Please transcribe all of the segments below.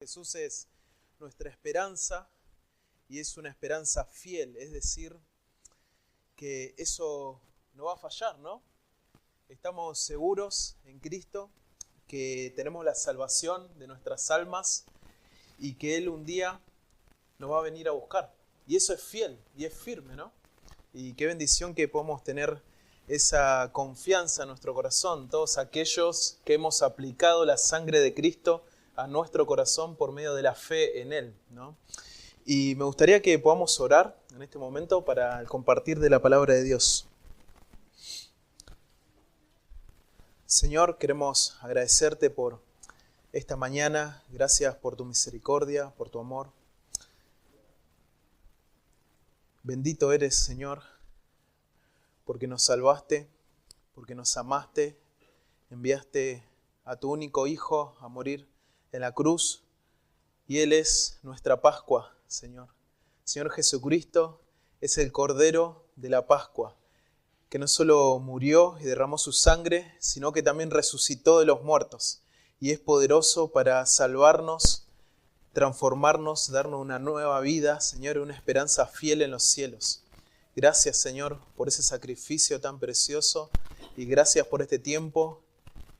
Jesús es nuestra esperanza y es una esperanza fiel, es decir, que eso no va a fallar, ¿no? Estamos seguros en Cristo que tenemos la salvación de nuestras almas y que Él un día nos va a venir a buscar. Y eso es fiel y es firme, ¿no? Y qué bendición que podemos tener esa confianza en nuestro corazón, todos aquellos que hemos aplicado la sangre de Cristo a nuestro corazón por medio de la fe en Él, ¿no? Y me gustaría que podamos orar en este momento para el compartir de la palabra de Dios. Señor, queremos agradecerte por esta mañana. Gracias por tu misericordia, por tu amor. Bendito eres, Señor, porque nos salvaste, porque nos amaste, enviaste a tu único Hijo a morir en la cruz, y Él es nuestra Pascua, Señor. Señor Jesucristo es el Cordero de la Pascua, que no solo murió y derramó su sangre, sino que también resucitó de los muertos, y es poderoso para salvarnos, transformarnos, darnos una nueva vida, Señor, una esperanza fiel en los cielos. Gracias, Señor, por ese sacrificio tan precioso, y gracias por este tiempo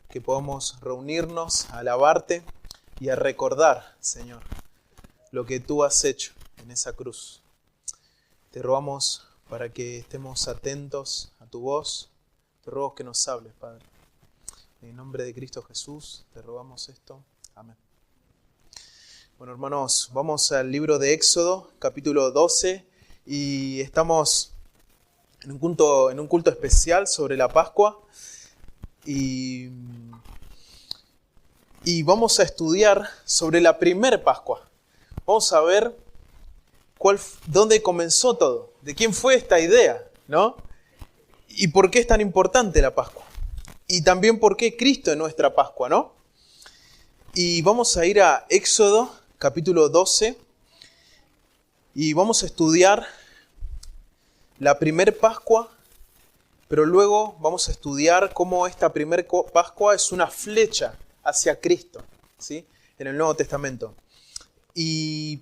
que podamos reunirnos, a alabarte y a recordar, Señor, lo que tú has hecho en esa cruz. Te rogamos para que estemos atentos a tu voz. Te ruego que nos hables, Padre. En el nombre de Cristo Jesús te rogamos esto. Amén. Bueno, hermanos, vamos al libro de Éxodo, capítulo 12, y estamos en un culto especial sobre la Pascua. Y vamos a estudiar sobre la primer Pascua. Vamos a ver dónde comenzó todo, de quién fue esta idea, ¿no? Y por qué es tan importante la Pascua. Y también por qué Cristo es nuestra Pascua, ¿no? Y vamos a ir a Éxodo, capítulo 12, y vamos a estudiar la primer Pascua, pero luego vamos a estudiar cómo esta primer Pascua es una flecha hacia Cristo, ¿sí? En el Nuevo Testamento. Y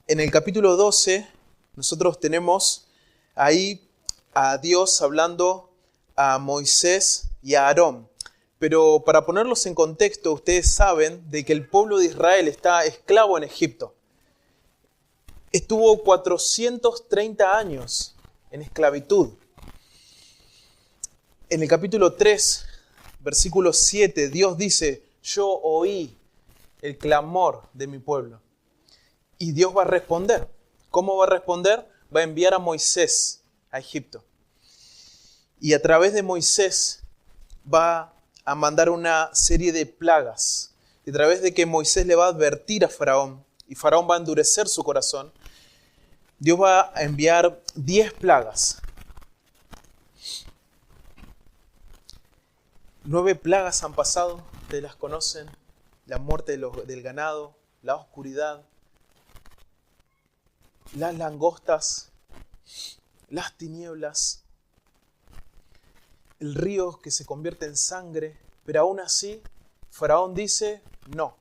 en el capítulo 12 nosotros tenemos ahí a Dios hablando a Moisés y a Aarón. Pero para ponerlos en contexto, ustedes saben de que el pueblo de Israel está esclavo en Egipto. Estuvo 430 años en esclavitud. En el capítulo 3, versículo 7, Dios dice: yo oí el clamor de mi pueblo. Y Dios va a responder. ¿Cómo va a responder? Va a enviar a Moisés a Egipto. Y a través de Moisés va a mandar una serie de plagas. Y a través de que Moisés le va a advertir a Faraón, y Faraón va a endurecer su corazón, Dios va a enviar 10 plagas. 9 plagas han pasado, ustedes las conocen: la muerte del ganado, la oscuridad, las langostas, las tinieblas, el río que se convierte en sangre. Pero aún así, Faraón dice: no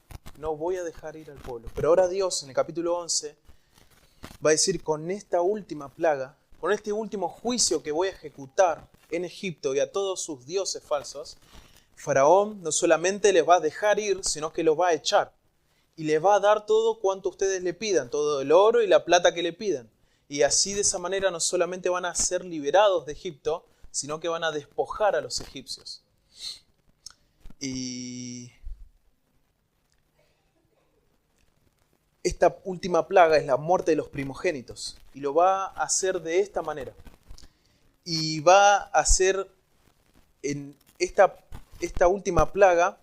voy a dejar ir al pueblo. Pero ahora Dios, en el capítulo 11, va a decir: con esta última plaga, con este último juicio que voy a ejecutar en Egipto y a todos sus dioses falsos, Faraón no solamente les va a dejar ir, sino que los va a echar. Y les va a dar todo cuanto ustedes le pidan, todo el oro y la plata que le pidan. Y así, de esa manera, no solamente van a ser liberados de Egipto, sino que van a despojar a los egipcios. Y esta última plaga es la muerte de los primogénitos. Y lo va a hacer de esta manera. Y va a hacer en esta última plaga,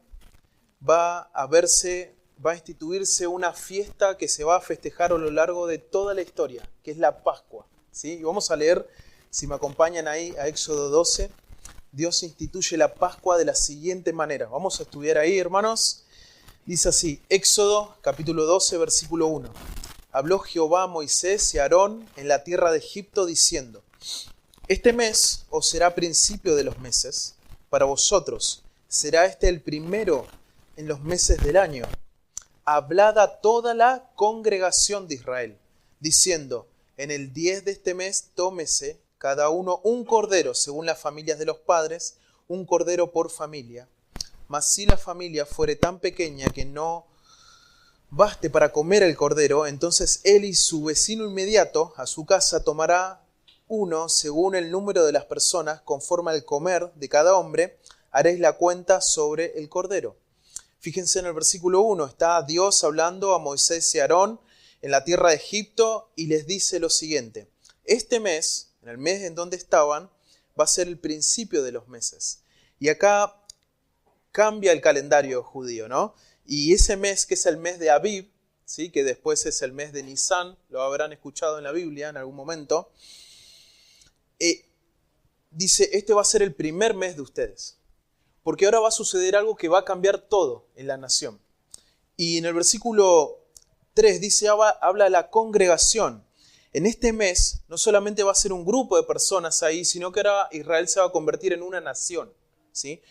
va a instituirse una fiesta que se va a festejar a lo largo de toda la historia, que es la Pascua, ¿sí? Y vamos a leer, si me acompañan ahí, a Éxodo 12. Dios instituye la Pascua de la siguiente manera. Vamos a estudiar ahí, hermanos. Dice así, Éxodo capítulo 12, versículo 1. Habló Jehová a Moisés y a Aarón en la tierra de Egipto, diciendo: este mes os será principio de los meses, para vosotros será este el primero en los meses del año. hablad a toda la congregación de Israel, diciendo, en el 10 de este mes tómese cada uno un cordero según las familias de los padres, un cordero por familia. Mas si la familia fuere tan pequeña que no baste para comer el cordero, entonces él y su vecino inmediato a su casa tomará uno según el número de las personas, conforme al comer de cada hombre, haréis la cuenta sobre el cordero. Fíjense en el versículo 1, está Dios hablando a Moisés y Aarón en la tierra de Egipto y les dice lo siguiente: este mes, en el mes en donde estaban, va a ser el principio de los meses. Y acá cambia el calendario judío, ¿no? Y ese mes, que es el mes de Abib, ¿sí?, que después es el mes de Nisan, lo habrán escuchado en la Biblia en algún momento, dice, este va a ser el primer mes de ustedes, porque ahora va a suceder algo que va a cambiar todo en la nación. Y en el versículo 3 dice, habla de la congregación. En este mes no solamente va a ser un grupo de personas ahí, sino que ahora Israel se va a convertir en una nación, ¿sí?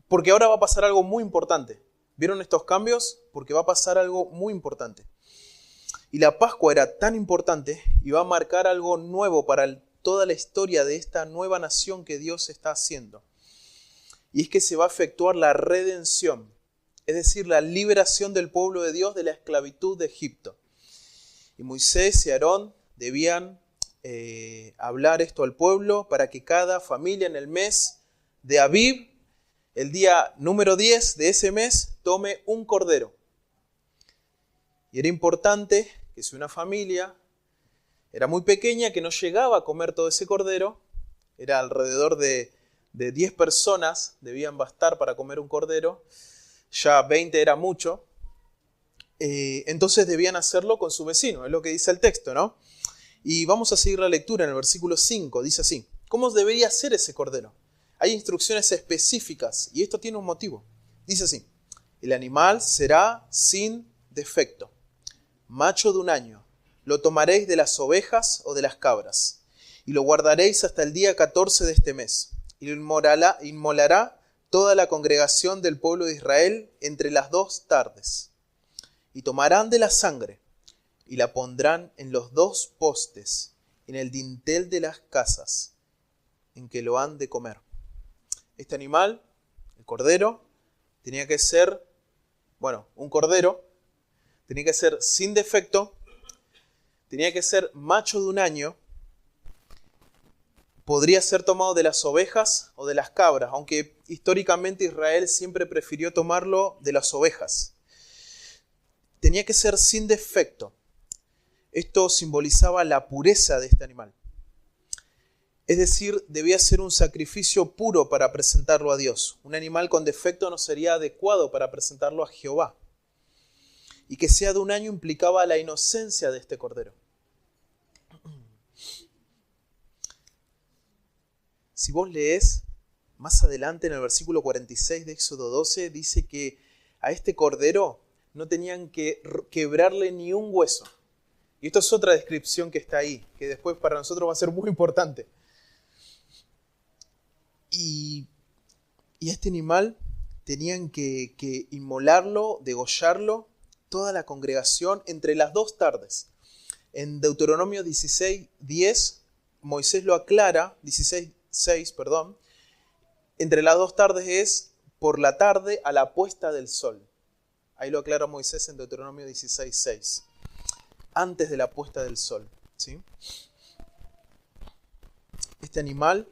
Porque ahora va a pasar algo muy importante. ¿Vieron estos cambios? Porque va a pasar algo muy importante. Y la Pascua era tan importante y va a marcar algo nuevo para toda la historia de esta nueva nación que Dios está haciendo. Y es que se va a efectuar la redención, es decir, la liberación del pueblo de Dios de la esclavitud de Egipto. Y Moisés y Aarón debían hablar esto al pueblo para que cada familia en el mes de Abib, el día número 10 de ese mes, tome un cordero. Y era importante que si una familia era muy pequeña, que no llegaba a comer todo ese cordero, era alrededor de 10 personas debían bastar para comer un cordero, ya 20 era mucho, entonces debían hacerlo con su vecino, es lo que dice el texto, ¿no? Y vamos a seguir la lectura en el versículo 5, dice así: ¿cómo debería ser ese cordero? Hay instrucciones específicas y esto tiene un motivo. Dice así: el animal será sin defecto, macho de 1 año, lo tomaréis de las ovejas o de las cabras, y lo guardaréis hasta el día 14 de este mes, y lo inmolará toda la congregación del pueblo de Israel entre las 2 tardes. Y tomarán de la sangre, y la pondrán en los 2 postes, en el dintel de las casas, en que lo han de comer. Este animal, el cordero, tenía que ser, un cordero, tenía que ser sin defecto, tenía que ser macho de 1 año, podría ser tomado de las ovejas o de las cabras, aunque históricamente Israel siempre prefirió tomarlo de las ovejas. Tenía que ser sin defecto. Esto simbolizaba la pureza de este animal. Es decir, debía ser un sacrificio puro para presentarlo a Dios. Un animal con defecto no sería adecuado para presentarlo a Jehová. Y que sea de 1 año implicaba la inocencia de este cordero. Si vos lees más adelante en el versículo 46 de Éxodo 12, dice que a este cordero no tenían que quebrarle ni un hueso. Y esto es otra descripción que está ahí, que después para nosotros va a ser muy importante. Y este animal tenían que inmolarlo, degollarlo, toda la congregación entre las 2 tardes. En Deuteronomio 16:10, Moisés lo aclara, 16:6, entre las 2 tardes es por la tarde a la puesta del sol. Ahí lo aclara Moisés en Deuteronomio 16:6, antes de la puesta del sol, ¿sí? Este animal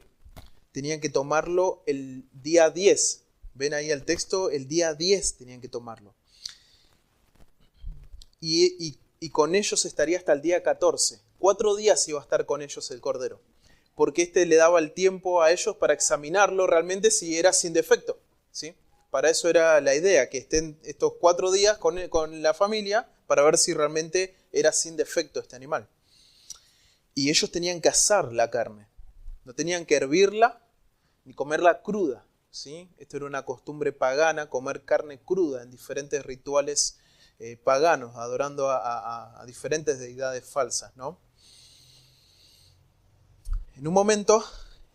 tenían que tomarlo el día 10. Ven ahí el texto, el día 10 tenían que tomarlo. Y con ellos estaría hasta el día 14. 4 días iba a estar con ellos el cordero, porque este le daba el tiempo a ellos para examinarlo realmente si era sin defecto, ¿sí? Para eso era la idea, que estén estos 4 días con la familia para ver si realmente era sin defecto este animal. Y ellos tenían que asar la carne, no tenían que hervirla ni comerla cruda, ¿sí? Esto era una costumbre pagana, comer carne cruda en diferentes rituales paganos, adorando a diferentes deidades falsas, ¿no? En un momento,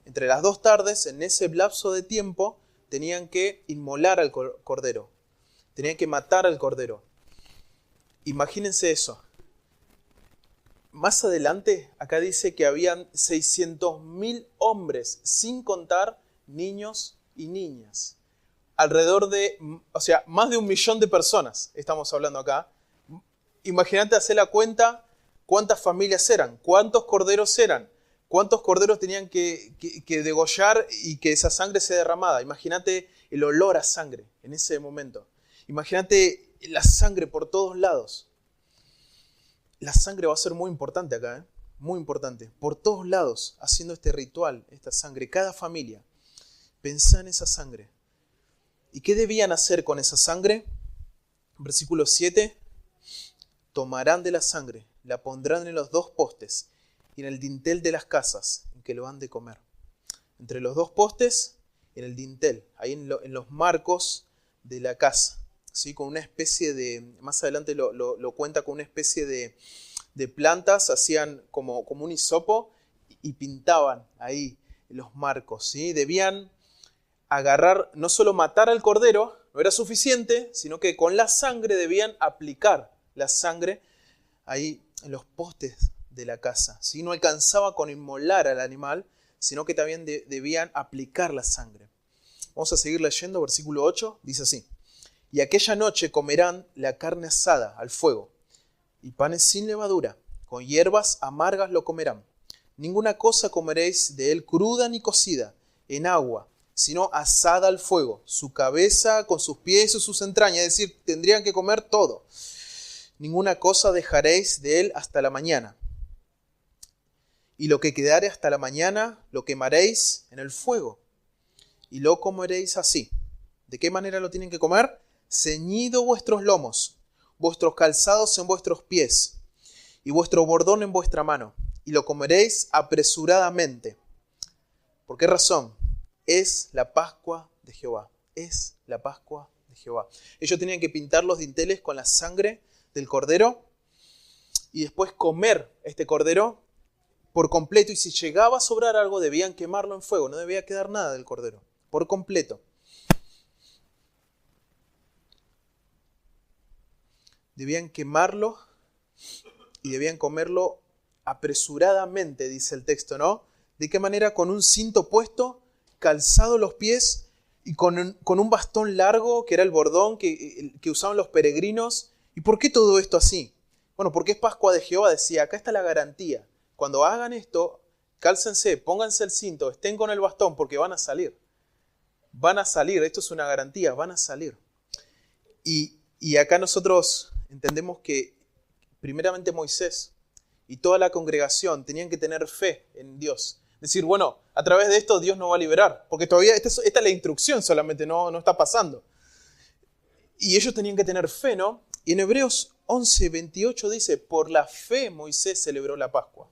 entre las 2 tardes, en ese lapso de tiempo, tenían que inmolar al cordero, tenían que matar al cordero. Imagínense eso. Más adelante, acá dice que habían 600.000 hombres, sin contar niños y niñas. Alrededor de, más de 1.000.000 de personas estamos hablando acá. Imagínate hacer la cuenta, cuántas familias eran, cuántos corderos eran, cuántos corderos tenían que degollar y que esa sangre sea derramada. Imagínate el olor a sangre en ese momento. Imagínate la sangre por todos lados. La sangre va a ser muy importante acá, muy importante. Por todos lados, haciendo este ritual, esta sangre, cada familia. Pensá en esa sangre. ¿Y qué debían hacer con esa sangre? Versículo 7. Tomarán de la sangre, la pondrán en los 2 postes y en el dintel de las casas en que lo han de comer. Entre los 2 postes, en el dintel, ahí en los marcos de la casa. ¿Sí? Con una especie de, más adelante lo cuenta con una especie de plantas, hacían como un hisopo y pintaban ahí los marcos. ¿Sí? Debían agarrar, no solo matar al cordero, no era suficiente, sino que con la sangre debían aplicar la sangre ahí en los postes de la casa. ¿Sí? No alcanzaba con inmolar al animal, sino que también debían aplicar la sangre. Vamos a seguir leyendo, versículo 8, dice así. Y aquella noche comerán la carne asada al fuego, y panes sin levadura, con hierbas amargas lo comerán. Ninguna cosa comeréis de él cruda ni cocida, en agua, sino asada al fuego, su cabeza con sus pies y sus entrañas, es decir, tendrían que comer todo. Ninguna cosa dejaréis de él hasta la mañana. Y lo que quedare hasta la mañana lo quemaréis en el fuego, y lo comeréis así. ¿De qué manera lo tienen que comer? Ceñido vuestros lomos, vuestros calzados en vuestros pies, y vuestro bordón en vuestra mano, y lo comeréis apresuradamente. ¿Por qué razón? Es la Pascua de Jehová. Es la Pascua de Jehová. Ellos tenían que pintar los dinteles con la sangre del cordero y después comer este cordero por completo. Y si llegaba a sobrar algo, debían quemarlo en fuego. No debía quedar nada del cordero. Por completo. Debían quemarlo y debían comerlo apresuradamente, dice el texto, ¿no? ¿De qué manera? Con un cinto puesto, calzado los pies y con un bastón largo, que era el bordón que usaban los peregrinos. ¿Y por qué todo esto así? Bueno, porque es Pascua de Jehová, decía, acá está la garantía. Cuando hagan esto, cálcense, pónganse el cinto, estén con el bastón, porque van a salir. Van a salir, esto es una garantía, van a salir. Y acá nosotros entendemos que primeramente Moisés y toda la congregación tenían que tener fe en Dios. Decir, bueno, a través de esto Dios nos va a liberar, porque todavía esta es la instrucción solamente, no está pasando. Y ellos tenían que tener fe, ¿no? Y en Hebreos 11:28 dice, por la fe Moisés celebró la Pascua.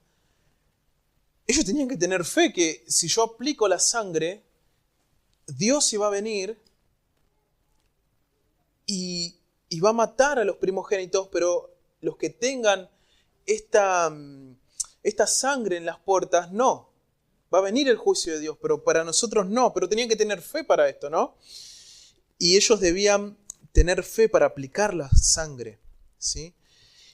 Ellos tenían que tener fe que si yo aplico la sangre, Dios iba a venir y va a matar a los primogénitos, pero los que tengan esta sangre en las puertas, no. Va a venir el juicio de Dios, pero para nosotros no. Pero tenían que tener fe para esto, ¿no? Y ellos debían tener fe para aplicar la sangre, ¿sí?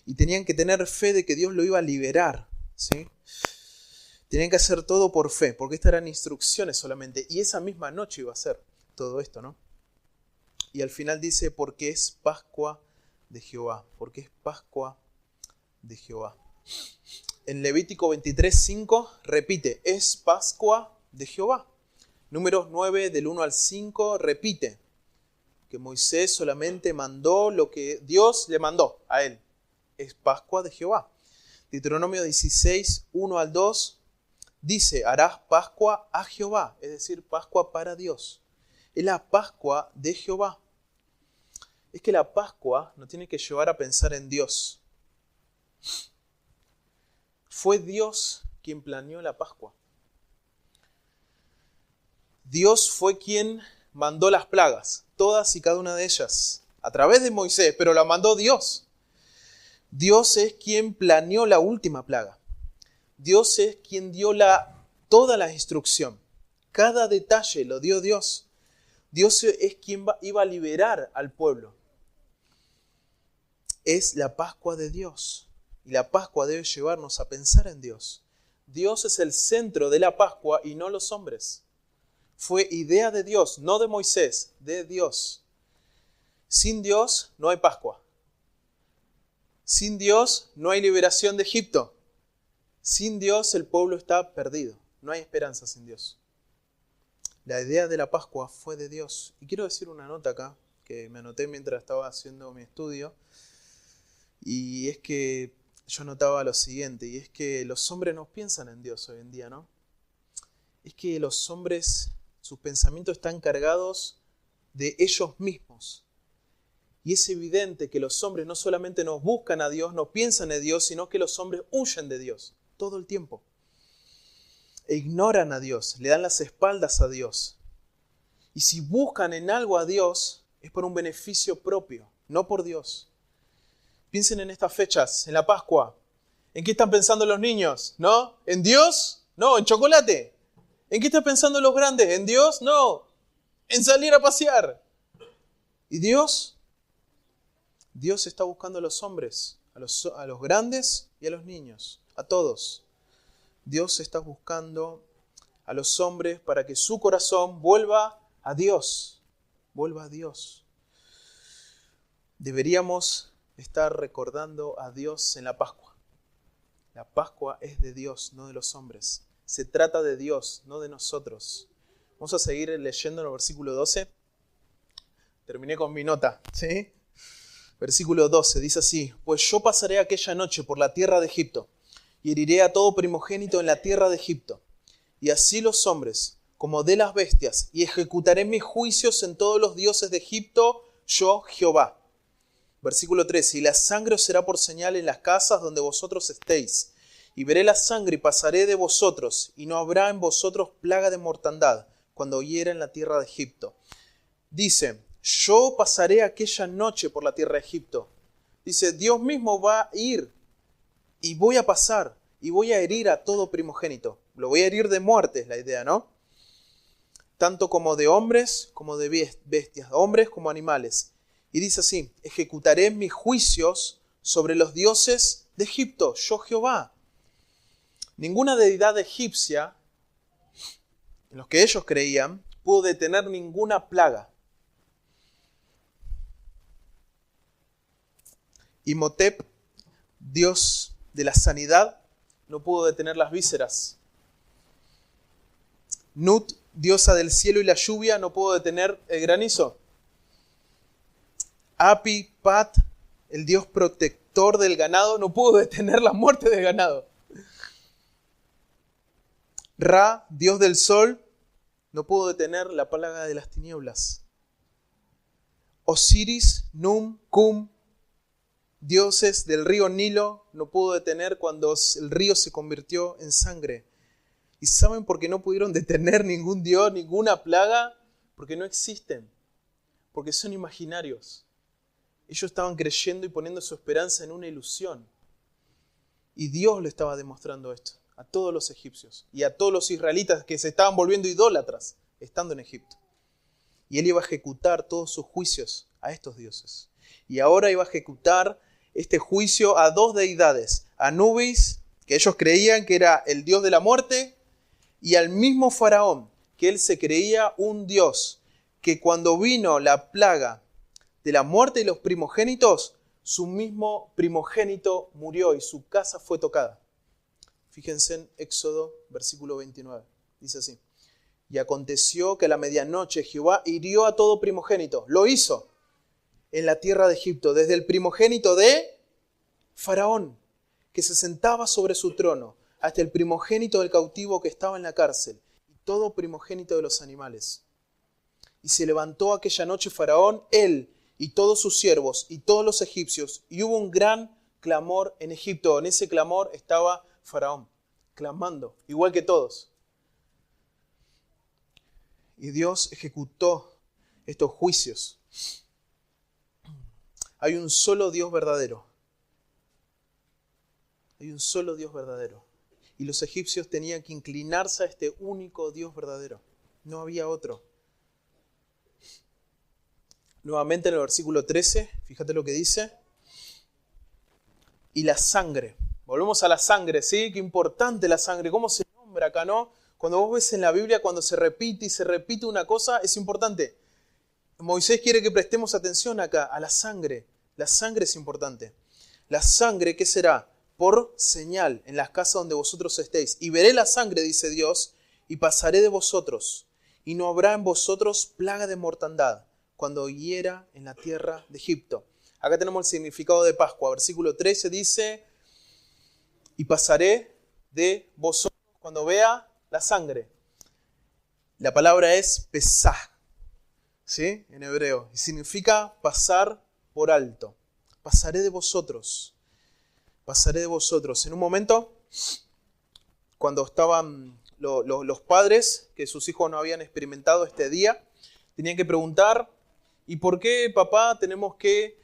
Y tenían que tener fe de que Dios lo iba a liberar, ¿sí? Tenían que hacer todo por fe, porque estas eran instrucciones solamente. Y esa misma noche iba a ser todo esto, ¿no? Y al final dice, porque es Pascua de Jehová. Porque es Pascua de Jehová. En Levítico 23:5 repite, es Pascua de Jehová. Números 9 del 1 al 5 repite que Moisés solamente mandó lo que Dios le mandó a él. Es Pascua de Jehová. Deuteronomio 16, 1 al 2 dice, harás Pascua a Jehová, es decir, Pascua para Dios. Es la Pascua de Jehová. Es que la Pascua nos tiene que llevar a pensar en Dios. Fue Dios quien planeó la Pascua. Dios fue quien mandó las plagas, todas y cada una de ellas, a través de Moisés, pero la mandó Dios. Dios es quien planeó la última plaga. Dios es quien dio toda la instrucción. Cada detalle lo dio Dios. Dios es quien iba a liberar al pueblo. es la Pascua de Dios. Y la Pascua debe llevarnos a pensar en Dios. Dios es el centro de la Pascua y no los hombres. Fue idea de Dios, no de Moisés, de Dios. Sin Dios no hay Pascua. Sin Dios no hay liberación de Egipto. Sin Dios el pueblo está perdido. No hay esperanza sin Dios. La idea de la Pascua fue de Dios. Y quiero decir una nota acá, que me anoté mientras estaba haciendo mi estudio. Y es que yo notaba lo siguiente, y es que los hombres no piensan en Dios hoy en día, ¿no? Es que los hombres, sus pensamientos están cargados de ellos mismos. Y es evidente que los hombres no solamente no buscan a Dios, no piensan en Dios, sino que los hombres huyen de Dios todo el tiempo. E ignoran a Dios, le dan las espaldas a Dios. Y si buscan en algo a Dios, es por un beneficio propio, no por Dios. Piensen en estas fechas, en la Pascua. ¿En qué están pensando los niños? ¿No? ¿En Dios? No, en chocolate. ¿En qué están pensando los grandes? ¿En Dios? No, en salir a pasear. ¿Y Dios? Dios está buscando a los hombres, a los grandes y a los niños, a todos. Dios está buscando a los hombres para que su corazón vuelva a Dios. Vuelva a Dios. Deberíamos estar recordando a Dios en la Pascua. La Pascua es de Dios, no de los hombres. Se trata de Dios, no de nosotros. Vamos a seguir leyendo en el versículo 12. Terminé con mi nota, ¿sí? Versículo 12 dice así: Pues yo pasaré aquella noche por la tierra de Egipto y heriré a todo primogénito en la tierra de Egipto, y así los hombres como de las bestias, y ejecutaré mis juicios en todos los dioses de Egipto, yo Jehová. Versículo 13: Y la sangre os será por señal en las casas donde vosotros estéis, y veré la sangre y pasaré de vosotros, y no habrá en vosotros plaga de mortandad cuando hiera en la tierra de Egipto. Dice: yo pasaré aquella noche por la tierra de Egipto. Dice, Dios mismo va a ir y voy a pasar y voy a herir a todo primogénito. Lo voy a herir de muerte, es la idea, ¿no? Tanto como de hombres como de bestias, hombres como animales. Y dice así: ejecutaré mis juicios sobre los dioses de Egipto, yo Jehová. Ninguna deidad egipcia, en los que ellos creían, pudo detener ninguna plaga. Imhotep, dios de la sanidad, no pudo detener las vísceras. Nut, diosa del cielo y la lluvia, no pudo detener el granizo. Api, Pat, el dios protector del ganado, no pudo detener la muerte del ganado. Ra, dios del sol, no pudo detener la plaga de las tinieblas. Osiris, Num, Cum, dioses del río Nilo, no pudo detener cuando el río se convirtió en sangre. ¿Y saben por qué no pudieron detener ningún dios, ninguna plaga? Porque no existen, porque son imaginarios. Ellos estaban creyendo y poniendo su esperanza en una ilusión. Y Dios le estaba demostrando esto a todos los egipcios y a todos los israelitas que se estaban volviendo idólatras estando en Egipto. Y Él iba a ejecutar todos sus juicios a estos dioses. Y ahora iba a ejecutar este juicio a dos deidades, a Anubis, que ellos creían que era el dios de la muerte, y al mismo Faraón, que él se creía un dios, que cuando vino la plaga de la muerte y los primogénitos, su mismo primogénito murió y su casa fue tocada. Fíjense en Éxodo, versículo 29, dice así: y aconteció que a la medianoche Jehová hirió a todo primogénito, lo hizo en la tierra de Egipto, desde el primogénito de Faraón, que se sentaba sobre su trono, hasta el primogénito del cautivo que estaba en la cárcel, y todo primogénito de los animales. Y se levantó aquella noche Faraón, él y todos sus siervos y todos los egipcios, y hubo un gran clamor en Egipto. En ese clamor estaba Faraón, clamando, igual que todos. Y Dios ejecutó estos juicios. Hay un solo Dios verdadero. Hay un solo Dios verdadero. Y los egipcios tenían que inclinarse a este único Dios verdadero. No había otro. Nuevamente en el versículo 13, fíjate lo que dice. y la sangre. Volvemos a la sangre, ¿sí? Qué importante la sangre, cómo se nombra acá, ¿no? Cuando vos ves en la Biblia, cuando se repite y se repite una cosa, es importante. Moisés quiere que prestemos atención acá, a la sangre. La sangre es importante. La sangre, ¿qué será? Por señal en las casas donde vosotros estéis. Y veré la sangre, dice Dios, y pasaré de vosotros. Y no habrá en vosotros plaga de mortandad, cuando hiera en la tierra de Egipto. Acá tenemos el significado de Pascua. Versículo 13 dice, y pasaré de vosotros cuando vea la sangre. La palabra es pesaj, ¿sí? En hebreo. Y significa pasar por alto. Pasaré de vosotros. Pasaré de vosotros. En un momento, cuando estaban los padres, que sus hijos no habían experimentado este día, tenían que preguntar, ¿y por qué, papá, tenemos que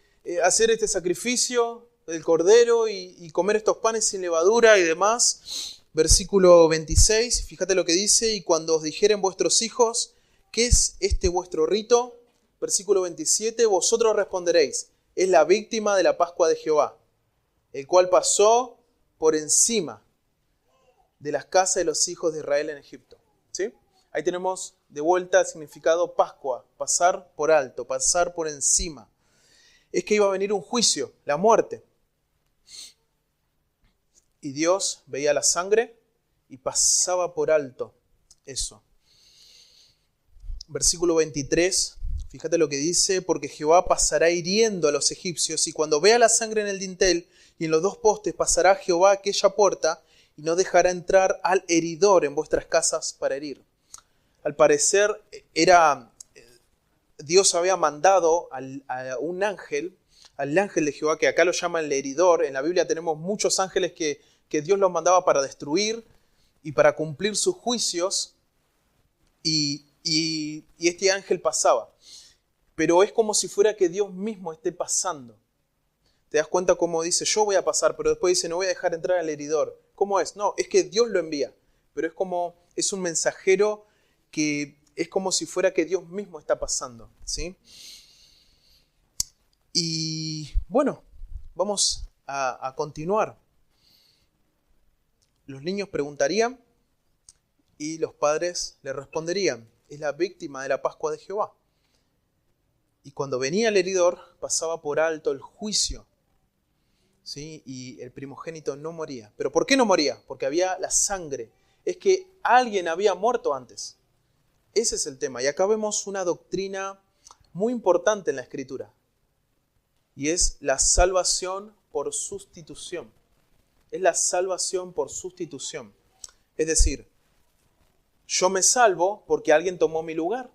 hacer este sacrificio del cordero y comer estos panes sin levadura y demás? Versículo 26, fíjate lo que dice, y cuando os dijeren vuestros hijos, ¿qué es este vuestro rito? Versículo 27, vosotros responderéis, es la víctima de la Pascua de Jehová, el cual pasó por encima de las casas de los hijos de Israel en Egipto. ¿Sí? Ahí tenemos de vuelta el significado Pascua, pasar por alto, pasar por encima. Es que iba a venir un juicio, la muerte. Y Dios veía la sangre y pasaba por alto eso. Versículo 23, fíjate lo que dice, porque Jehová pasará hiriendo a los egipcios, y cuando vea la sangre en el dintel y en los dos postes, pasará Jehová aquella puerta y no dejará entrar al heridor en vuestras casas para herir. Al parecer, Dios había mandado a un ángel, al ángel de Jehová, que acá lo llaman el heridor. En la Biblia tenemos muchos ángeles que Dios los mandaba para destruir y para cumplir sus juicios, y este ángel pasaba. Pero es como si fuera que Dios mismo esté pasando. Te das cuenta cómo dice, yo voy a pasar, pero después dice, no voy a dejar entrar al heridor. ¿Cómo es? No, es que Dios lo envía, pero es un mensajero que es como si fuera que Dios mismo está pasando, ¿sí? Y bueno, vamos a continuar. Los niños preguntarían y los padres le responderían, es la víctima de la Pascua de Jehová. Y cuando venía el heridor, pasaba por alto el juicio, ¿sí? Y el primogénito no moría. ¿Pero por qué no moría? Porque había la sangre. Es que alguien había muerto antes. Ese es el tema. Y acá vemos una doctrina muy importante en la Escritura. Y es la salvación por sustitución. Es la salvación por sustitución. Es decir, yo me salvo porque alguien tomó mi lugar,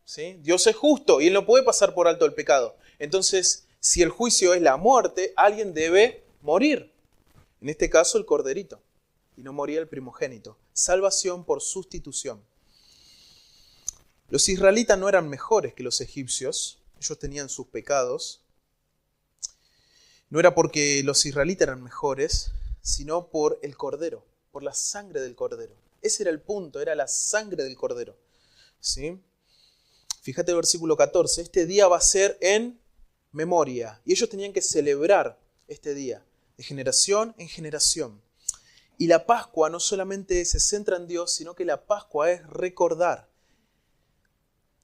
¿sí? Dios es justo y Él no puede pasar por alto el pecado. Entonces, si el juicio es la muerte, alguien debe morir. En este caso, el corderito. Y no moría el primogénito. Salvación por sustitución. Los israelitas no eran mejores que los egipcios. Ellos tenían sus pecados. No era porque los israelitas eran mejores, sino por el cordero, por la sangre del cordero. Ese era el punto, era la sangre del cordero, ¿sí? Fíjate el versículo 14, este día va a ser en memoria. Y ellos tenían que celebrar este día, de generación en generación. Y la Pascua no solamente se centra en Dios, sino que la Pascua es recordar.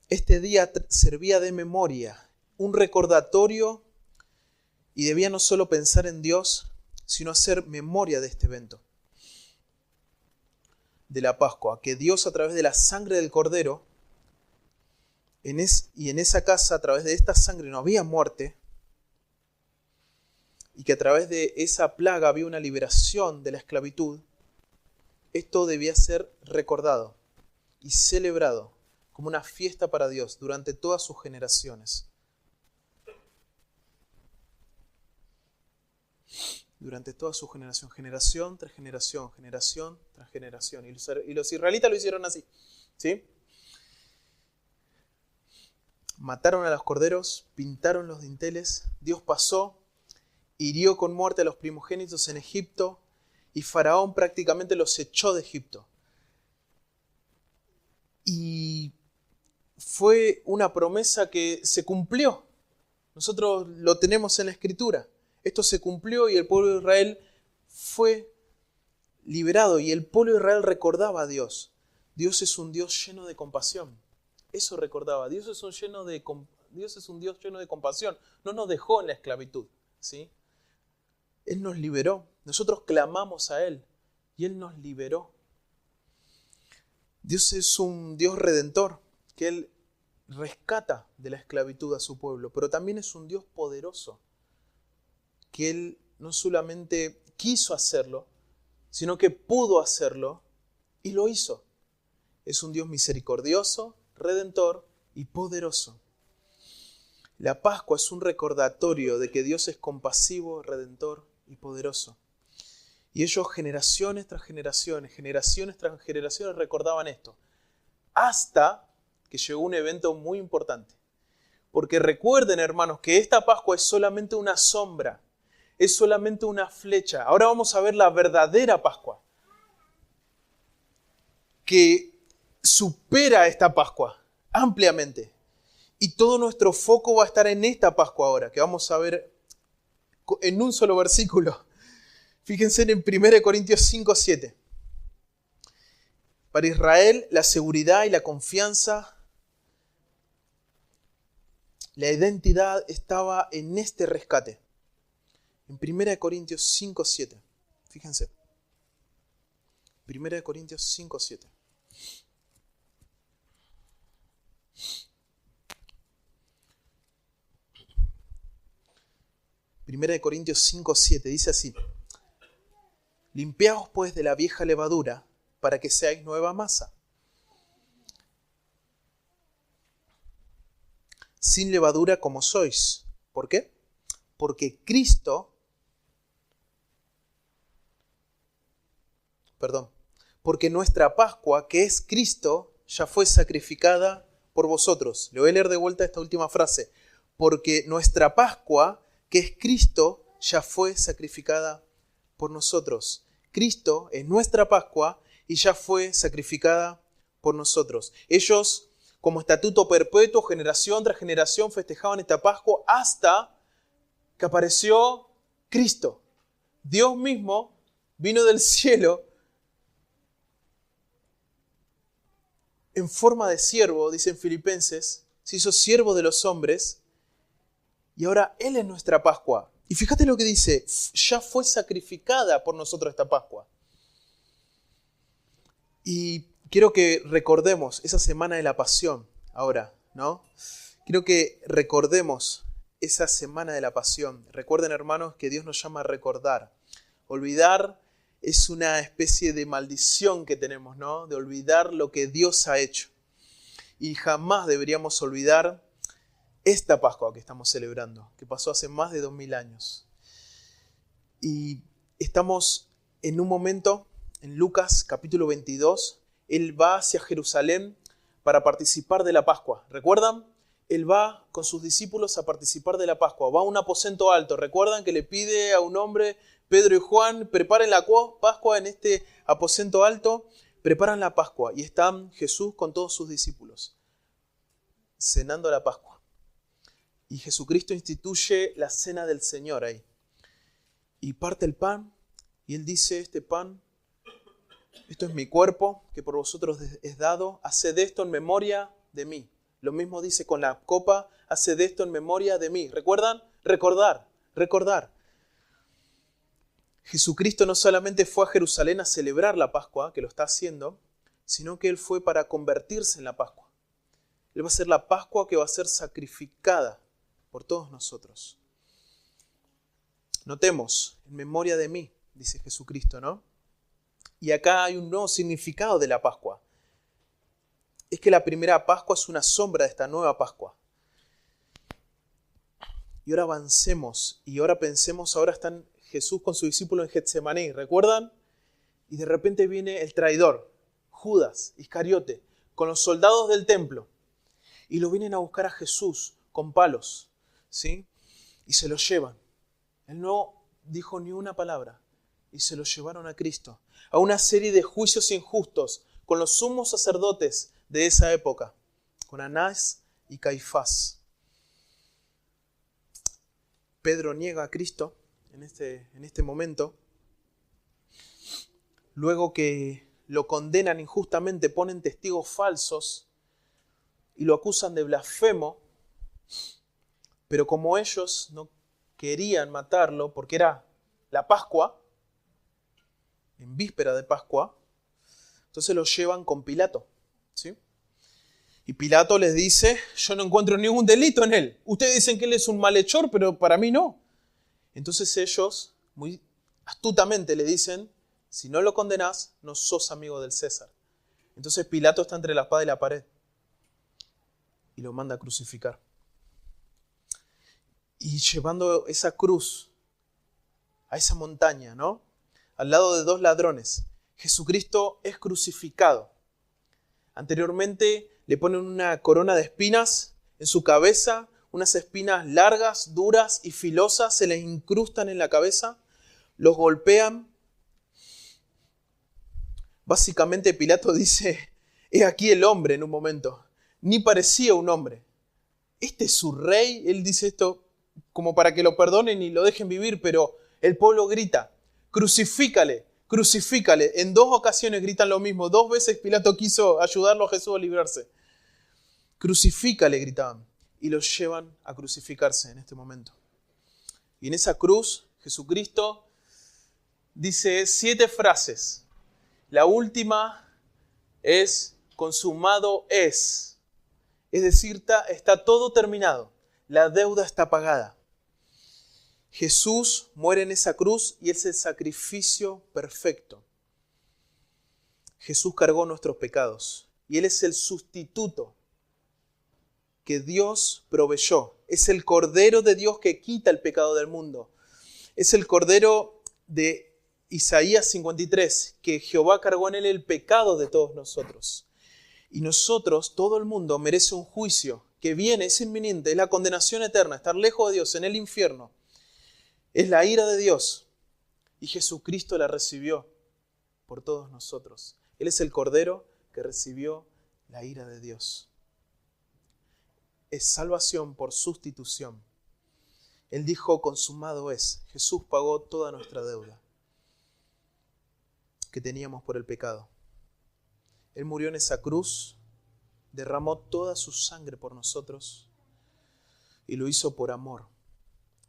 Este día servía de memoria, un recordatorio, y debía no solo pensar en Dios, sino hacer memoria de este evento, de la Pascua, que Dios a través de la sangre del Cordero, y en esa casa a través de esta sangre no había muerte, y que a través de esa plaga había una liberación de la esclavitud. Esto debía ser recordado y celebrado como una fiesta para Dios durante todas sus generaciones. Durante toda su generación, generación tras generación, generación tras generación. Y los israelitas lo hicieron así, ¿sí? Mataron a los corderos, pintaron los dinteles, Dios pasó, hirió con muerte a los primogénitos en Egipto, y Faraón prácticamente los echó de Egipto. Y fue una promesa que se cumplió. Nosotros lo tenemos en la Escritura. esto se cumplió y el pueblo de Israel fue liberado y el pueblo de Israel recordaba a Dios. Dios es un Dios lleno de compasión. Eso recordaba. Dios es un Dios lleno de compasión. No nos dejó en la esclavitud, ¿sí? Él nos liberó. Nosotros clamamos a Él y Él nos liberó. Dios es un Dios redentor, que Él rescata de la esclavitud a su pueblo, pero también es un Dios poderoso, que Él no solamente quiso hacerlo, sino que pudo hacerlo y lo hizo. Es un Dios misericordioso, redentor y poderoso. La Pascua es un recordatorio de que Dios es compasivo, redentor y poderoso. Y ellos generaciones tras generaciones recordaban esto. Hasta que llegó un evento muy importante. Porque recuerden, hermanos, que esta Pascua es solamente una sombra. Es solamente una flecha. Ahora vamos a ver la verdadera Pascua, que supera esta Pascua ampliamente. Y todo nuestro foco va a estar en esta Pascua ahora, que vamos a ver en un solo versículo. Fíjense en 1 Corintios 5:7. Para Israel, la seguridad y la confianza, la identidad estaba en este rescate. En 1 Corintios 5:7. Fíjense. 1 Corintios 5:7. Primera de Corintios 5:7 dice así: limpiaos pues de la vieja levadura, para que seáis nueva masa, sin levadura como sois. ¿Por qué? Porque nuestra Pascua, que es Cristo, ya fue sacrificada por vosotros. Le voy a leer de vuelta esta última frase. Porque nuestra Pascua, que es Cristo, ya fue sacrificada por nosotros. Cristo es nuestra Pascua y ya fue sacrificada por nosotros. Ellos, como estatuto perpetuo, generación tras generación, festejaban esta Pascua hasta que apareció Cristo. Dios mismo vino del cielo en forma de siervo, dicen Filipenses, se hizo siervo de los hombres y ahora Él es nuestra Pascua. Y fíjate lo que dice, ya fue sacrificada por nosotros esta Pascua. Y quiero que recordemos esa semana de la Pasión ahora, ¿no? Quiero que recordemos esa semana de la Pasión. Recuerden, hermanos, que Dios nos llama a recordar. Olvidar es una especie de maldición que tenemos, ¿no? De olvidar lo que Dios ha hecho. Y jamás deberíamos olvidar esta Pascua que estamos celebrando, que pasó hace más de 2000 años. Y estamos en un momento, en Lucas capítulo 22, Él va hacia Jerusalén para participar de la Pascua. ¿Recuerdan? Él va con sus discípulos a participar de la Pascua. Va a un aposento alto. ¿Recuerdan que le pide a un hombre, Pedro y Juan, preparen la Pascua en este aposento alto? Preparan la Pascua y están Jesús con todos sus discípulos, cenando la Pascua. Y Jesucristo instituye la cena del Señor ahí. Y parte el pan y Él dice, este pan, esto es mi cuerpo que por vosotros es dado, haced esto en memoria de mí. Lo mismo dice con la copa, haced esto en memoria de mí. ¿Recuerdan? Recordar. Jesucristo no solamente fue a Jerusalén a celebrar la Pascua, que lo está haciendo, sino que Él fue para convertirse en la Pascua. Él va a ser la Pascua que va a ser sacrificada por todos nosotros. Notemos, en memoria de mí, dice Jesucristo, ¿no? Y acá hay un nuevo significado de la Pascua. Es que la primera Pascua es una sombra de esta nueva Pascua. Y ahora avancemos, y ahora pensemos, ahora están Jesús con su discípulo en Getsemaní, ¿recuerdan? Y de repente viene el traidor, Judas Iscariote, con los soldados del templo. Y lo vienen a buscar a Jesús con palos, ¿sí? Y se lo llevan. Él no dijo ni una palabra. Y se lo llevaron a Cristo. A una serie de juicios injustos con los sumos sacerdotes de esa época. Con Anás y Caifás. Pedro niega a Cristo en este momento, luego que lo condenan injustamente, ponen testigos falsos y lo acusan de blasfemo, pero como ellos no querían matarlo porque era la Pascua, en víspera de Pascua, entonces lo llevan con Pilato, ¿sí? Y Pilato les dice, yo no encuentro ningún delito en él. Ustedes dicen que él es un malhechor, pero para mí no. Entonces ellos, muy astutamente, le dicen, si no lo condenás, no sos amigo del César. Entonces Pilato está entre la espada y la pared y lo manda a crucificar. Y llevando esa cruz a esa montaña, ¿no? Al lado de dos ladrones, Jesucristo es crucificado. Anteriormente le ponen una corona de espinas en su cabeza, unas espinas largas, duras y filosas se les incrustan en la cabeza, los golpean. Básicamente Pilato dice, he aquí el hombre en un momento, ni parecía un hombre. Este es su rey, él dice esto como para que lo perdonen y lo dejen vivir, pero el pueblo grita, crucifícale, crucifícale. En 2 ocasiones gritan lo mismo, 2 veces Pilato quiso ayudarlo a Jesús a librarse. Crucifícale, gritaban, y los llevan a crucificarse en este momento. Y en esa cruz, Jesucristo dice 7 frases. La última es, consumado es. Es decir, está todo terminado. La deuda está pagada. Jesús muere en esa cruz y es el sacrificio perfecto. Jesús cargó nuestros pecados y Él es el sustituto que Dios proveyó. Es el Cordero de Dios que quita el pecado del mundo. Es el Cordero de Isaías 53, que Jehová cargó en Él el pecado de todos nosotros. Y nosotros, todo el mundo, merece un juicio que viene, es inminente, es la condenación eterna, estar lejos de Dios, en el infierno. Es la ira de Dios. Y Jesucristo la recibió por todos nosotros. Él es el Cordero que recibió la ira de Dios. Es salvación por sustitución. Él dijo, consumado es. Jesús pagó toda nuestra deuda que teníamos por el pecado. Él murió en esa cruz, derramó toda su sangre por nosotros y lo hizo por amor.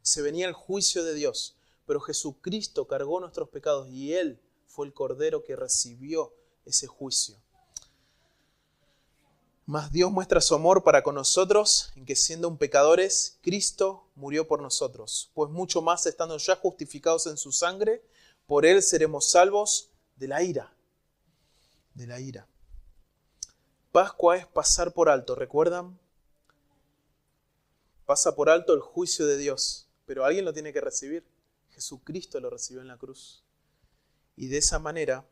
Se venía el juicio de Dios, pero Jesucristo cargó nuestros pecados y Él fue el Cordero que recibió ese juicio. Mas Dios muestra su amor para con nosotros en que siendo un pecadores, Cristo murió por nosotros. Pues mucho más estando ya justificados en su sangre, por Él seremos salvos de la ira. De la ira. Pascua es pasar por alto, ¿recuerdan? Pasa por alto el juicio de Dios, pero alguien lo tiene que recibir. Jesucristo lo recibió en la cruz. Y de esa manera,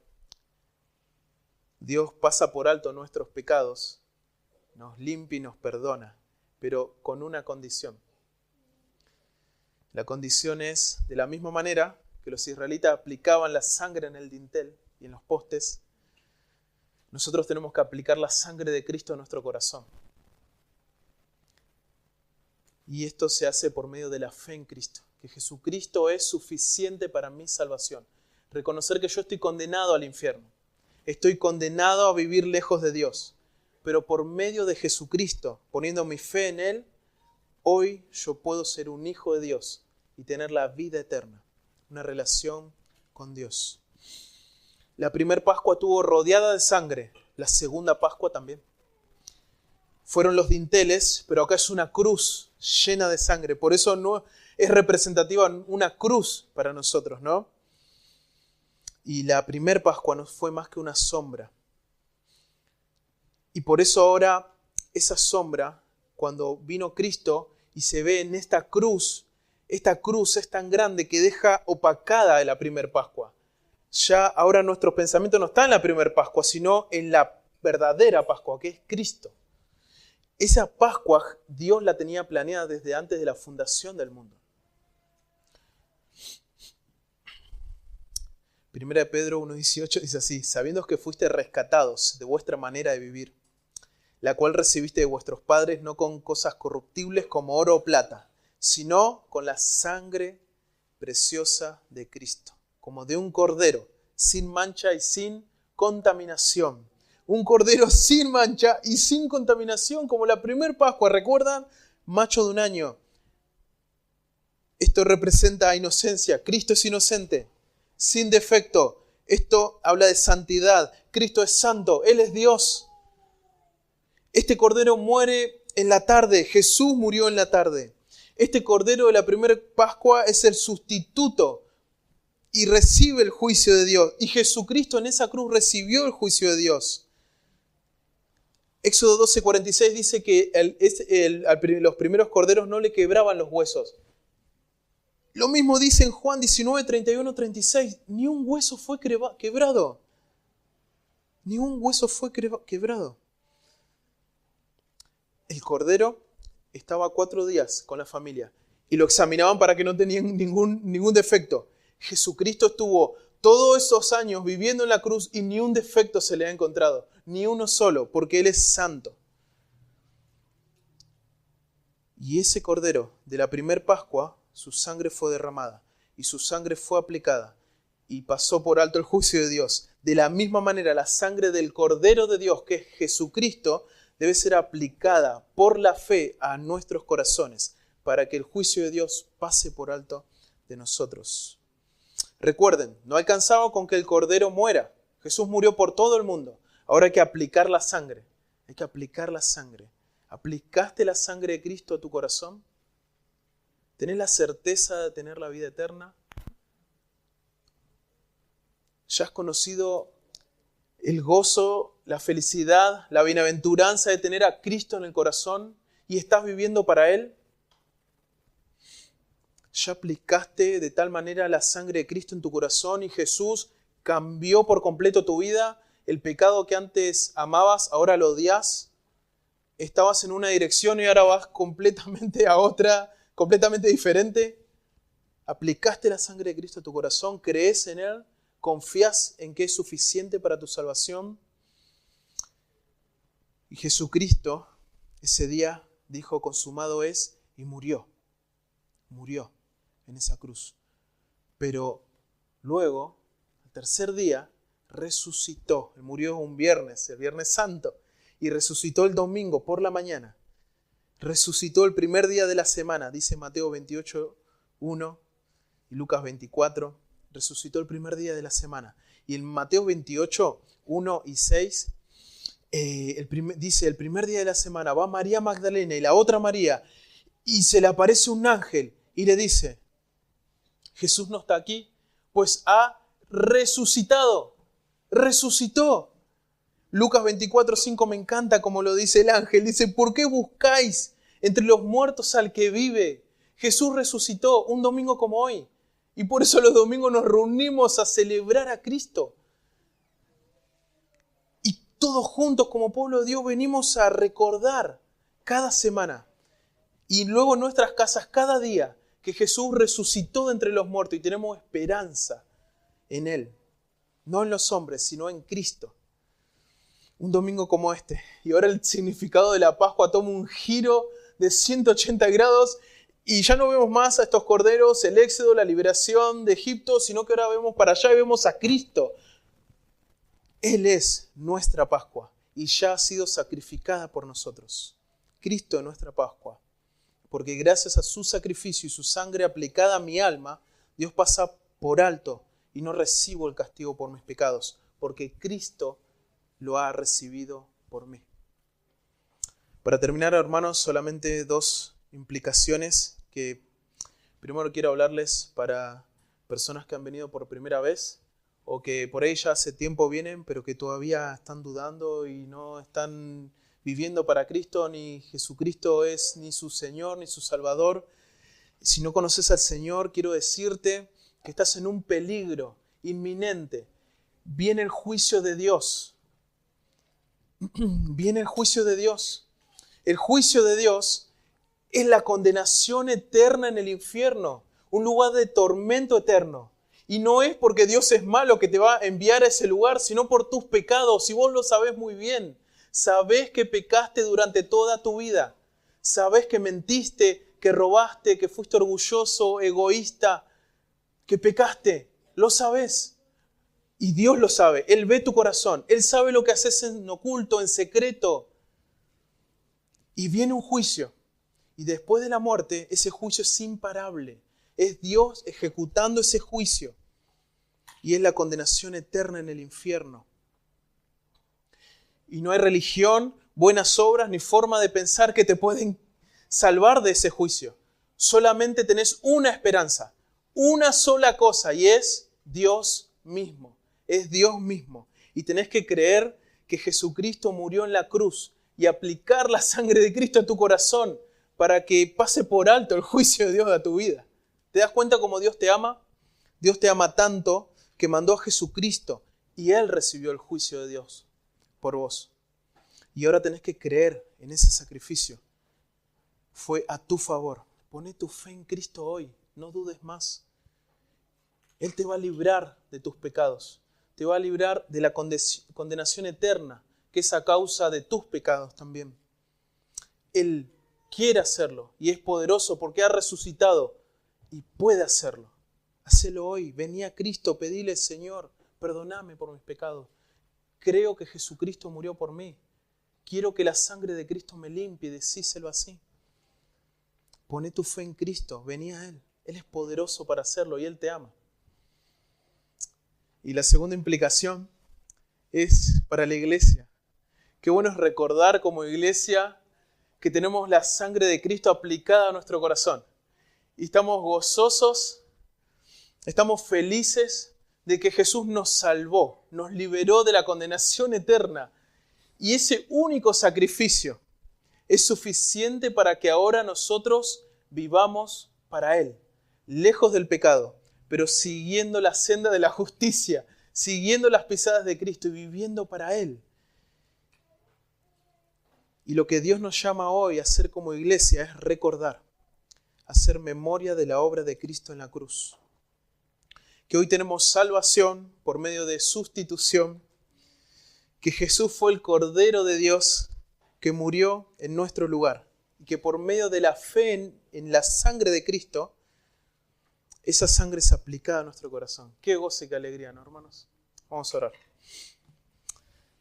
Dios pasa por alto nuestros pecados, nos limpia y nos perdona, pero con una condición. La condición es, de la misma manera que los israelitas aplicaban la sangre en el dintel y en los postes, nosotros tenemos que aplicar la sangre de Cristo a nuestro corazón. Y esto se hace por medio de la fe en Cristo, que Jesucristo es suficiente para mi salvación. Reconocer que yo estoy condenado al infierno, estoy condenado a vivir lejos de Dios, pero por medio de Jesucristo, poniendo mi fe en Él, hoy yo puedo ser un hijo de Dios y tener la vida eterna, una relación con Dios. La primera Pascua estuvo rodeada de sangre, la segunda Pascua también. Fueron los dinteles, pero acá es una cruz llena de sangre. Por eso no es representativa una cruz para nosotros, ¿no? Y la primera Pascua no fue más que una sombra. Y por eso ahora esa sombra, cuando vino Cristo y se ve en esta cruz es tan grande que deja opacada la primera Pascua. Ya ahora nuestro pensamiento no está en la primera Pascua, sino en la verdadera Pascua, que es Cristo. Esa Pascua Dios la tenía planeada desde antes de la fundación del mundo. Primera de Pedro 1:18 dice así: sabiendo que fuiste rescatados de vuestra manera de vivir, la cual recibiste de vuestros padres, no con cosas corruptibles como oro o plata, sino con la sangre preciosa de Cristo, como de un cordero, sin mancha y sin contaminación. Un cordero sin mancha y sin contaminación, como la primer Pascua, ¿recuerdan? Macho de un año. Esto representa inocencia. Cristo es inocente, sin defecto. Esto habla de santidad. Cristo es santo, Él es Dios. Este cordero muere en la tarde. Jesús murió en la tarde. Este cordero de la primera Pascua es el sustituto y recibe el juicio de Dios. Y Jesucristo en esa cruz recibió el juicio de Dios. Éxodo 12:46 dice que los primeros corderos no le quebraban los huesos. Lo mismo dice en Juan 19:31-36. Ni un hueso fue quebrado. Ni un hueso fue quebrado. El cordero estaba 4 días con la familia y lo examinaban para que no tenían ningún defecto. Jesucristo estuvo todos esos años viviendo en la cruz y ni un defecto se le ha encontrado, ni uno solo, porque Él es santo. Y ese cordero de la primer Pascua, su sangre fue derramada y su sangre fue aplicada y pasó por alto el juicio de Dios. De la misma manera, la sangre del Cordero de Dios, que es Jesucristo, debe ser aplicada por la fe a nuestros corazones para que el juicio de Dios pase por alto de nosotros. Recuerden, no alcanzaba con que el Cordero muera. Jesús murió por todo el mundo. Ahora hay que aplicar la sangre. Hay que aplicar la sangre. ¿Aplicaste la sangre de Cristo a tu corazón? ¿Tenés la certeza de tener la vida eterna? ¿Ya has conocido el gozo, la felicidad, la bienaventuranza de tener a Cristo en el corazón y estás viviendo para Él? ¿Ya aplicaste de tal manera la sangre de Cristo en tu corazón y Jesús cambió por completo tu vida? El pecado que antes amabas, ahora lo odias. Estabas en una dirección y ahora vas completamente a otra, completamente diferente. ¿Aplicaste la sangre de Cristo a tu corazón? ¿Crees en Él? ¿Confías en que es suficiente para tu salvación? Y Jesucristo ese día dijo, consumado es, y murió. Murió en esa cruz. Pero luego, el tercer día, resucitó. Él murió un viernes, el Viernes Santo, y resucitó el domingo por la mañana. Resucitó el primer día de la semana, dice Mateo 28:1 y Lucas 24. Resucitó el primer día de la semana. Y en Mateo 28:1 y 6, dice, el primer día de la semana va María Magdalena y la otra María, y se le aparece un ángel y le dice, Jesús no está aquí, pues ha resucitado. Resucitó. Lucas 24:5 me encanta como lo dice el ángel. Dice, ¿por qué buscáis entre los muertos al que vive? Jesús resucitó un domingo como hoy. Y por eso los domingos nos reunimos a celebrar a Cristo. Y todos juntos como pueblo de Dios venimos a recordar cada semana y luego en nuestras casas cada día que Jesús resucitó de entre los muertos y tenemos esperanza en Él. No en los hombres, sino en Cristo. Un domingo como este. Y ahora el significado de la Pascua toma un giro de 180 grados y ya no vemos más a estos corderos, el éxodo, la liberación de Egipto, sino que ahora vemos para allá y vemos a Cristo. Él es nuestra Pascua y ya ha sido sacrificada por nosotros. Cristo es nuestra Pascua. Porque gracias a su sacrificio y su sangre aplicada a mi alma, Dios pasa por alto y no recibo el castigo por mis pecados, porque Cristo lo ha recibido por mí. Para terminar, hermanos, solamente 2 implicaciones que primero quiero hablarles para personas que han venido por primera vez o que por ahí ya hace tiempo vienen, pero que todavía están dudando y no están viviendo para Cristo, ni Jesucristo es ni su Señor ni su Salvador. Si no conoces al Señor, quiero decirte que estás en un peligro inminente. Viene el juicio de Dios. Viene el juicio de Dios. El juicio de Dios es la condenación eterna en el infierno, un lugar de tormento eterno. Y no es porque Dios es malo que te va a enviar a ese lugar, sino por tus pecados. Y vos lo sabés muy bien. Sabés que pecaste durante toda tu vida. Sabés que mentiste, que robaste, que fuiste orgulloso, egoísta. que pecaste, lo sabes. Y Dios lo sabe, Él ve tu corazón, Él sabe lo que haces en oculto, en secreto. Y viene un juicio. Y después de la muerte, ese juicio es imparable. Es Dios ejecutando ese juicio. Y es la condenación eterna en el infierno. Y no hay religión, buenas obras, ni forma de pensar que te pueden salvar de ese juicio. Solamente tenés una esperanza, una sola cosa, y es Dios mismo. Es Dios mismo. Y tenés que creer que Jesucristo murió en la cruz y aplicar la sangre de Cristo a tu corazón para que pase por alto el juicio de Dios a tu vida. ¿Te das cuenta cómo Dios te ama? Dios te ama tanto que mandó a Jesucristo y Él recibió el juicio de Dios por vos. Y ahora tenés que creer en ese sacrificio. Fue a tu favor. Poné tu fe en Cristo hoy. No dudes más. Él te va a librar de tus pecados. Te va a librar de la condenación eterna, que es a causa de tus pecados también. Él quiere hacerlo y es poderoso porque ha resucitado y puede hacerlo. Hacelo hoy. Vení a Cristo, pedile, Señor, perdóname por mis pecados. Creo que Jesucristo murió por mí. Quiero que la sangre de Cristo me limpie. Decíselo así. Poné tu fe en Cristo. Vení a Él. Él es poderoso para hacerlo y Él te ama. Y la segunda implicación es para la iglesia. Qué bueno es recordar como iglesia que tenemos la sangre de Cristo aplicada a nuestro corazón. Y estamos gozosos, estamos felices de que Jesús nos salvó, nos liberó de la condenación eterna. Y ese único sacrificio es suficiente para que ahora nosotros vivamos para Él, lejos del pecado, pero siguiendo la senda de la justicia, siguiendo las pisadas de Cristo y viviendo para Él. Y lo que Dios nos llama hoy a hacer como iglesia es recordar, hacer memoria de la obra de Cristo en la cruz. Que hoy tenemos salvación por medio de sustitución, que Jesús fue el Cordero de Dios que murió en nuestro lugar y que por medio de la fe en la sangre de Cristo, esa sangre es aplicada a nuestro corazón. Qué gozo y qué alegría, ¿no, hermanos? Vamos a orar.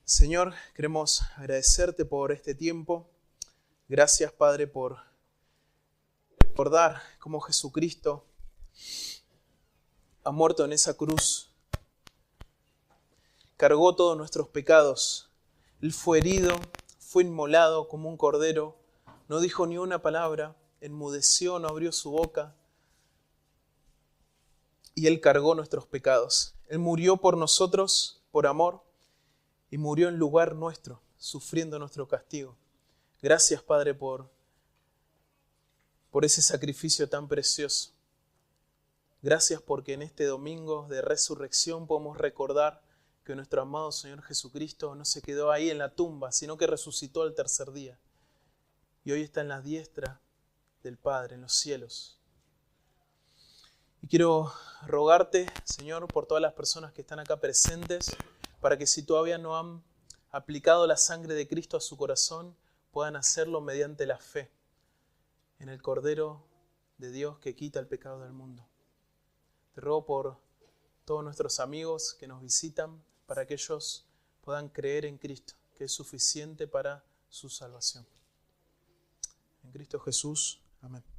Señor, queremos agradecerte por este tiempo. Gracias, Padre, por recordar cómo Jesucristo ha muerto en esa cruz. Cargó todos nuestros pecados. Él fue herido, fue inmolado como un cordero. No dijo ni una palabra, enmudeció, no abrió su boca. Y Él cargó nuestros pecados. Él murió por nosotros, por amor, y murió en lugar nuestro, sufriendo nuestro castigo. Gracias, Padre, por ese sacrificio tan precioso. Gracias porque en este domingo de resurrección podemos recordar que nuestro amado Señor Jesucristo no se quedó ahí en la tumba, sino que resucitó al tercer día. Y hoy está en la diestra del Padre, en los cielos. Y quiero rogarte, Señor, por todas las personas que están acá presentes, para que si todavía no han aplicado la sangre de Cristo a su corazón, puedan hacerlo mediante la fe en el Cordero de Dios que quita el pecado del mundo. Te ruego por todos nuestros amigos que nos visitan, para que ellos puedan creer en Cristo, que es suficiente para su salvación. En Cristo Jesús. Amén.